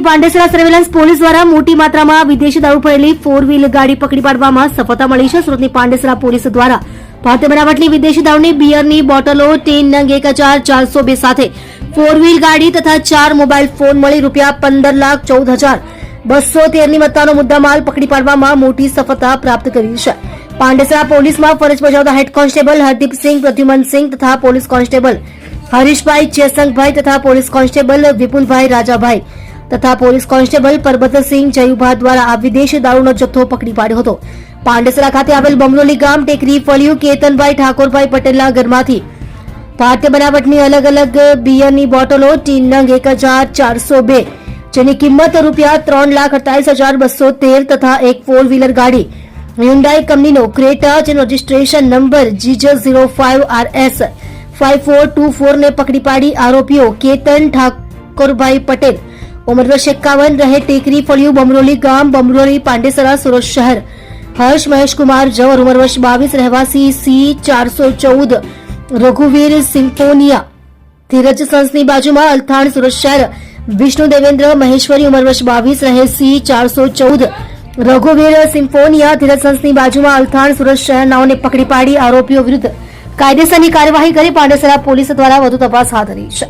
Pandesara surveillance police દ્વારા મોટી માત્રામાં વિદેશી દારૂ ભરેલી 4 વ્હીલ ગાડી પકડી પાડવામાં સફળતા મળી છે. સુરતની પાંડેસરા પોલીસ દ્વારા ભારતીય બનાવટની વિદેશી દારૂની બિયરની બોટલો 10 નંગ 1402 સાથે 4 વ્હીલ ગાડી તથા 4 મોબાઈલ ફોન મળી ₹15,14,213 ની મત્તાનો મુદ્દામાલ પકડી પાડવામાં મોટી સફળતા પ્રાપ્ત કરી છે. પાંડેસરા પોલીસમાં ફરજ બજાવતા હેડ કોન્સ્ટેબલ હરદીપસિંહ પ્રદ્યુમનસિંહ તથા પોલીસ કોન્સ્ટેબલ હરીશભાઈ ચેસંગભાઈ તથા પોલીસ કોન્સ્ટેબલ વિપુલભાઈ રાજાભાઈ તથા પોલીસ કોન્સ્ટેબલ પરબતસિંહ જયુભા દ્વારા આ વિદેશી દારૂનો જથ્થો પકડી પાડ્યો હતો. પાંડેસરા ખાતે આવેલ બમરોલી ગામ ટેકરી ફળિયું કેતનભાઈ ઠાકોરભાઈ પટેલના ઘરમાંથી ભારતીય બનાવટની અલગ અલગ બિયરની બોટલો 10 નંગ 1402 જેની કિંમત ₹3,48,213 તથા એક 4 વ્હીલર ગાડી હ્યુન્ડાઈ કંપનીનો ક્રેટા જેનો રજીસ્ટ્રેશન નંબર GJ05RS 5424 ને પકડી પાડી આરોપીઓ કેતન ઠાકોરભાઈ પટેલ ઉંમર વર્ષ 51 રહે ટેકરી ફળિયું બમરોલી ગામ બમરોલી પાંડેસરા સુરત શહેર, હર્ષ મહેશકુમાર જવર ઉંમર વર્ષ 22 રહેવાસી C414 રઘુવીર સિમ્ફોનિયા ધીરજ સંસની બાજુમાં અલથાણ સુરત શહેર, વિષ્ણુ દેવેન્દ્ર મહેશ્વરી ઉંમર વર્ષ 22 રહે C414 રઘુવીર સિમ્ફોનિયા ધીરજ સંસની બાજુમાં અલથાણ સુરત શહેરનાઓને પકડી પાડી આરોપીઓ વિરુદ્ધ કાયદેસરની કાર્યવાહી કરી પાંડેસરા પોલીસ દ્વારા વધુ તપાસ હાથ ધરી છે.